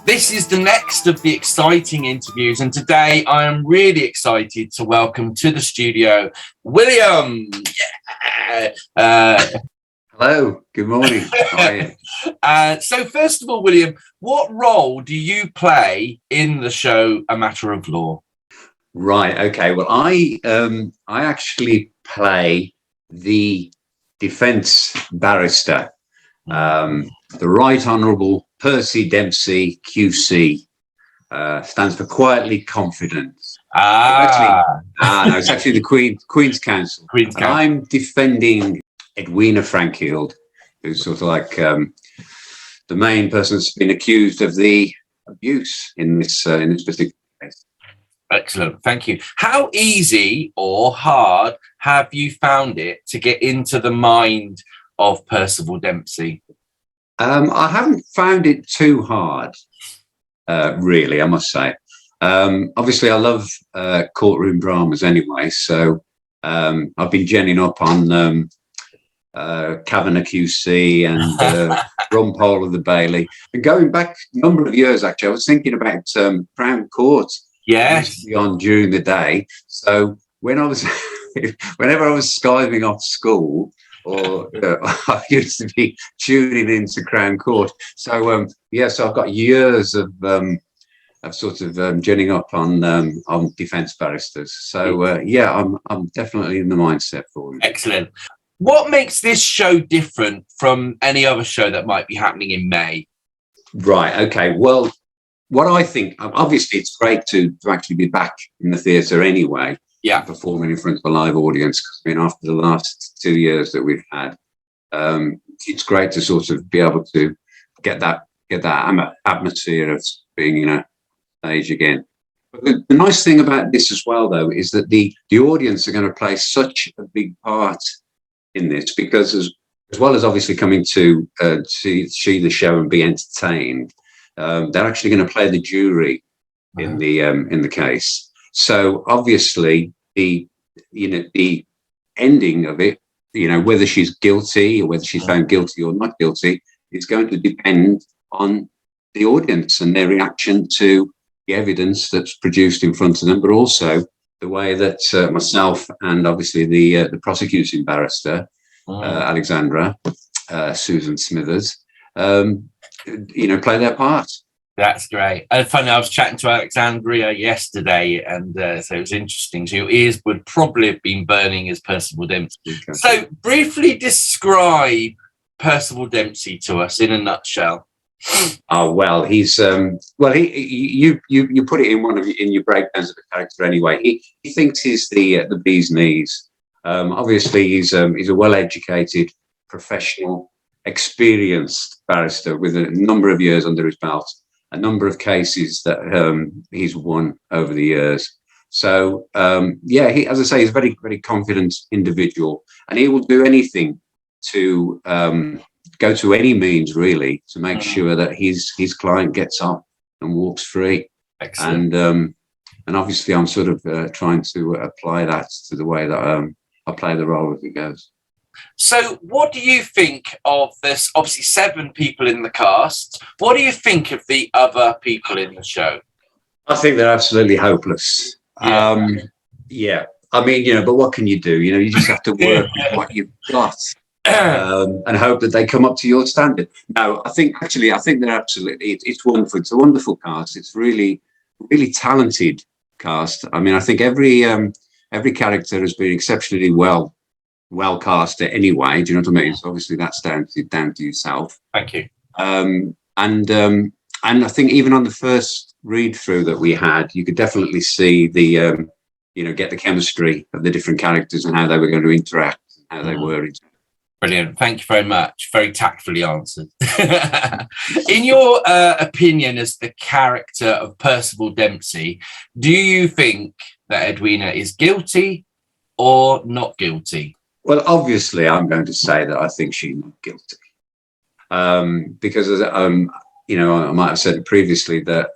This is the next of the exciting interviews, and today I am really excited to welcome to the studio William. Hello, good morning. How are you? So first of all, William, what role do you play in the show A Matter of Law? Right, okay. Well, I actually play the defence barrister, the Right Honourable Percy Dempsey QC. Stands for Quietly Confident. No, it's actually the Queen's Counsel. Queen's Counsel. I'm defending Edwina Frankield, who's sort of like the main person that's been accused of the abuse in this particular case. Excellent, thank you. How easy or hard have you found it to get into the mind of Percival Dempsey? I haven't found it too hard, really, I must say. Obviously, I love courtroom dramas anyway, so I've been genning up on Kavanagh QC and Rumpole of the Bailey. And going back a number of years, actually, I was thinking about Crown Court. Yes. On during the day. So when I was, whenever I was skiving off school, or I used to be tuning into Crown Court. So so I've got years of sort of ginning up on defence barristers. So I'm definitely in the mindset for it. Excellent. What makes this show different from any other show that might be happening in May? Right. Okay. Well, what I think, obviously, it's great to actually be back in the theatre anyway. Yeah, performing in front of a live audience. I mean, after the last 2 years that we've had, it's great to sort of be able to get that atmosphere of being in a stage again. But the nice thing about this as well, though, is that the audience are going to play such a big part in this, because as well as obviously coming to see the show and be entertained, they're actually going to play the jury in the case. So obviously the ending of it, whether she's guilty or whether she's found guilty or not guilty, is going to depend on the audience and their reaction to the evidence that's produced in front of them, but also the way that myself and obviously the prosecuting barrister, Alexandra, Susan Smithers, play their part. That's great. And funny, I was chatting to Alexandria yesterday, and so it was interesting. So your ears would probably have been burning as Percival Dempsey. Okay. So briefly describe Percival Dempsey to us in a nutshell. Oh well, he's you put it in your breakdowns of the character anyway. He thinks he's the bee's knees. Obviously, he's a well-educated, professional, experienced barrister with a number of years under his belt. A number of cases that he's won over the years. So, he, as I say, he's a very, very confident individual, and he will do anything to go to any means, really, to make sure that his client gets up and walks free. Excellent. And obviously, I'm sort of trying to apply that to the way that I play the role as it goes. So what do you think of this? Obviously, 7 people in the cast. What do you think of the other people in the show? I think they're absolutely hopeless. Yeah. I mean, but what can you do? You just have to work with what you've got and hope that they come up to your standard. No, I think they're absolutely, it's wonderful. It's a wonderful cast. It's really, really talented cast. I mean, I think every character has been exceptionally well cast anyway. Do you know what I mean? So obviously that's down to yourself. Thank you. And I think even on the first read through that we had, you could definitely see the get the chemistry of the different characters and how they were going to interact, how they were. Brilliant. Thank you very much. Very tactfully answered. In your opinion, as the character of Percival Dempsey, do you think that Edwina is guilty or not guilty? Well, obviously, I'm going to say that I think she's not guilty, because I might have said previously that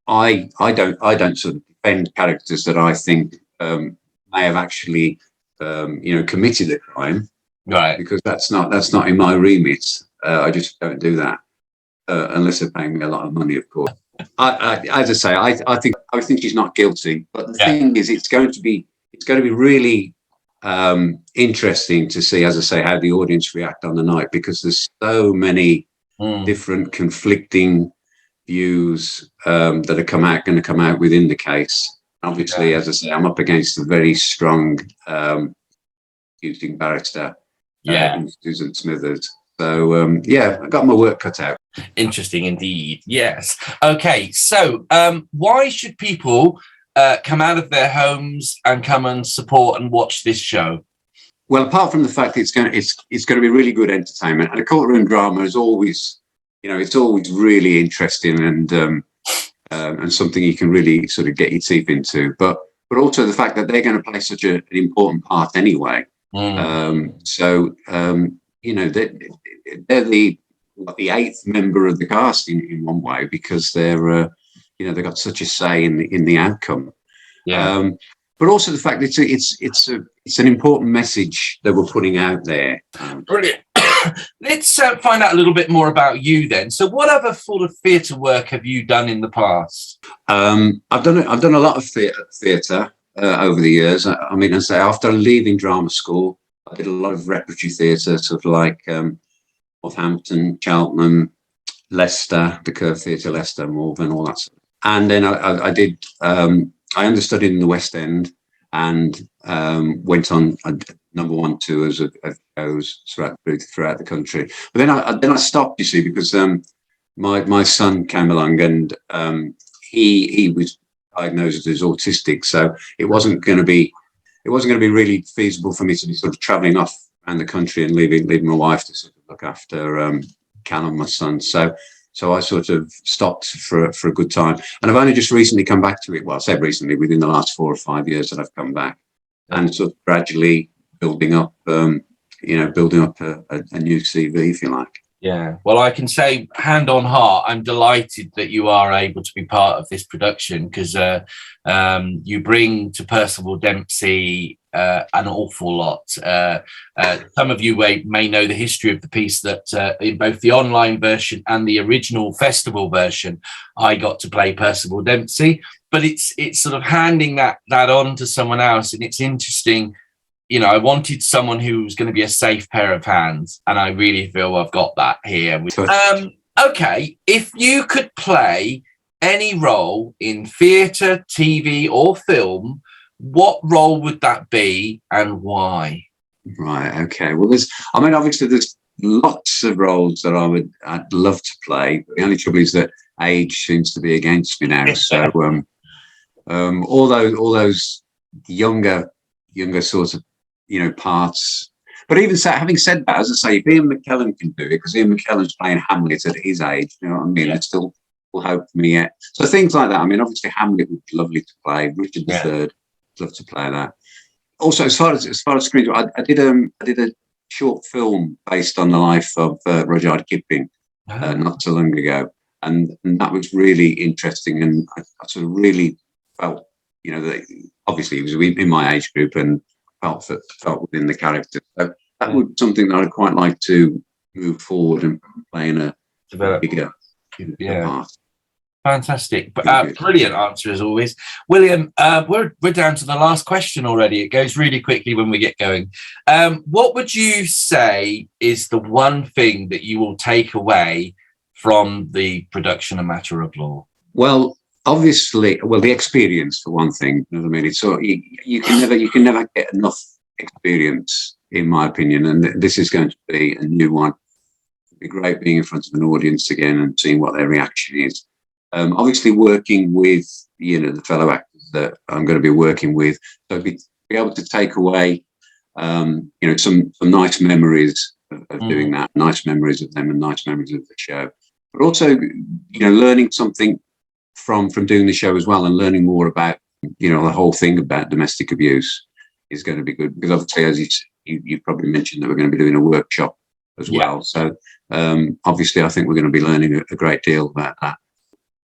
I don't sort of defend characters that I think may have actually committed a crime, right? Because that's not in my remit. I just don't do that. unless they're paying me a lot of money, of course. As I say, I think she's not guilty. But the thing is, it's going to be really interesting to see, as I say, how the audience react on the night, because there's so many different conflicting views that are going to come out within the case. Obviously, as I say, I'm up against a very strong accusing barrister, Susan Smithers. So I got my work cut out. Interesting indeed. Yes. Okay. So why should people come out of their homes and come and support and watch this show? Well, apart from the fact that it's going to be really good entertainment, and a courtroom drama is always, it's always really interesting and something you can really sort of get your teeth into. But also the fact that they're going to play such an important part anyway. They're the eighth member of the cast in one way, because they've got such a say in the outcome. But also the fact that it's an important message that we're putting out there. Brilliant. Let's find out a little bit more about you then. So what other sort of theatre work have you done in the past? I've done a lot of theatre over the years. I mean, I say after leaving drama school, I did a lot of repertory theatre, sort of like Northampton, Cheltenham, Leicester, the Curve Theatre, Leicester, Malvern, all that stuff. And then I understudied in the West End and went on number one tours of shows throughout the country. But then I stopped, you see, because my son came along and he was diagnosed as autistic, so it wasn't going to be really feasible for me to be sort of travelling off around the country and leaving my wife to sort of look after Callum, my son. So I sort of stopped for a good time, and I've only just recently come back to it. Well, I said recently, within the last 4 or 5 years that I've come back, and sort of gradually building up a new CV, if you like. Yeah, well, I can say, hand on heart, I'm delighted that you are able to be part of this production, because you bring to Percival Dempsey an awful lot. Some of you may know the history of the piece, that in both the online version and the original festival version, I got to play Percival Dempsey. But it's sort of handing that on to someone else, and it's interesting. I wanted someone who was going to be a safe pair of hands, and I really feel I've got that here. Okay, if you could play any role in theatre, TV, or film, what role would that be, and why? Right. Okay. Well, obviously there's lots of roles that I'd love to play. But the only trouble is that age seems to be against me now. So all those younger sort of parts. But even having said that, as I say, if Ian McKellen can do it, because Ian McKellen's playing Hamlet at his age, you know what I mean? It's still hope for me yet. So things like that. I mean, obviously Hamlet would be lovely to play. Richard III, love to play that. Also, as far as screen, I did a short film based on the life of Rudyard Kipling not so long ago, and that was really interesting. And I sort of really felt, that obviously he was in my age group and felt within the character. So that would be something that I'd quite like to move forward and play in a bigger part. Fantastic, but brilliant answer as always, William. We're down to the last question already. It goes really quickly when we get going. What would you say is the one thing that you will take away from the production of Matter of Law? Well, obviously, the experience for one thing. You know what I mean? It's so you can never get enough experience, in my opinion. And this is going to be a new one. It'd be great being in front of an audience again and seeing what their reaction is. Obviously, working with the fellow actors that I'm going to be working with, so be able to take away some nice memories of doing that, nice memories of them, and nice memories of the show. But also, learning something from doing the show as well, and learning more about the whole thing about domestic abuse is going to be good, because obviously, as you probably mentioned, that we're going to be doing a workshop as well. So obviously, I think we're going to be learning a great deal about that.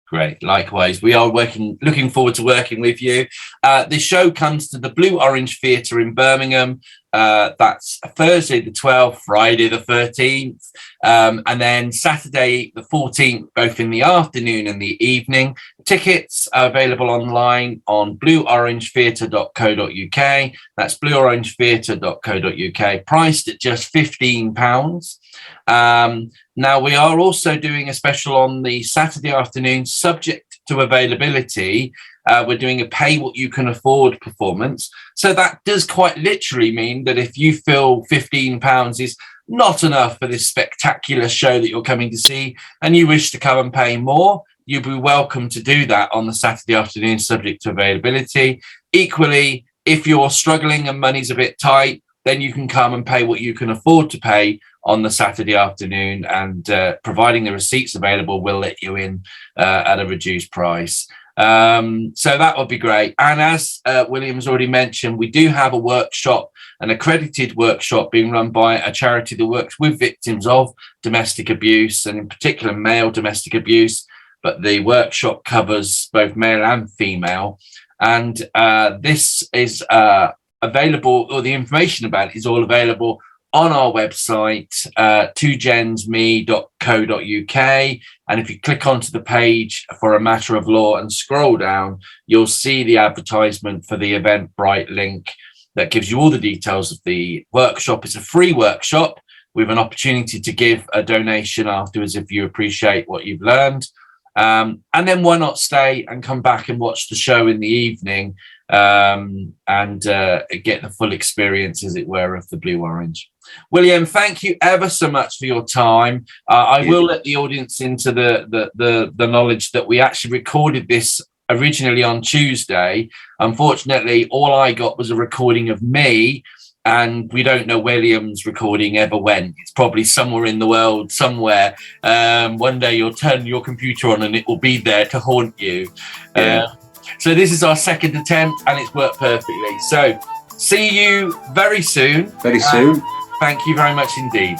Great. Likewise, we are looking forward to working with you. The show comes to the Blue Orange Theatre in Birmingham That's Thursday the 12th, Friday the 13th, and then Saturday the 14th, both in the afternoon and the evening. Tickets are available online on blueorangetheatre.co.uk. That's blueorangetheatre.co.uk, priced at just £15. Now, we are also doing a special on the Saturday afternoon, subject to availability. We're doing a pay what you can afford performance. So that does quite literally mean that if you feel £15 is not enough for this spectacular show that you're coming to see, and you wish to come and pay more, you'll be welcome to do that on the Saturday afternoon, subject to availability. Equally, if you're struggling and money's a bit tight, then you can come and pay what you can afford to pay on the Saturday afternoon, and providing the receipts available, we'll let you in at a reduced price. So that would be great. And as William's already mentioned, we do have a workshop, an accredited workshop being run by a charity that works with victims of domestic abuse, and in particular male domestic abuse. But the workshop covers both male and female. And this is available, or the information about it is all available on our website, twogensme.co.uk. And if you click onto the page for A Matter of Law and scroll down, you'll see the advertisement for the Eventbrite link that gives you all the details of the workshop. It's a free workshop with an opportunity to give a donation afterwards if you appreciate what you've learned. And then why not stay and come back and watch the show in the evening, and get the full experience, as it were, of the Blue Orange. William, thank you ever so much for your time. I will let the audience into the knowledge that we actually recorded this originally on Tuesday. Unfortunately, all I got was a recording of me, and we don't know William's recording ever went. It's probably somewhere in the world, somewhere. One day you'll turn your computer on and it will be there to haunt you. Yeah. So this is our second attempt, and it's worked perfectly. So see you very soon. Very soon. Thank you very much indeed.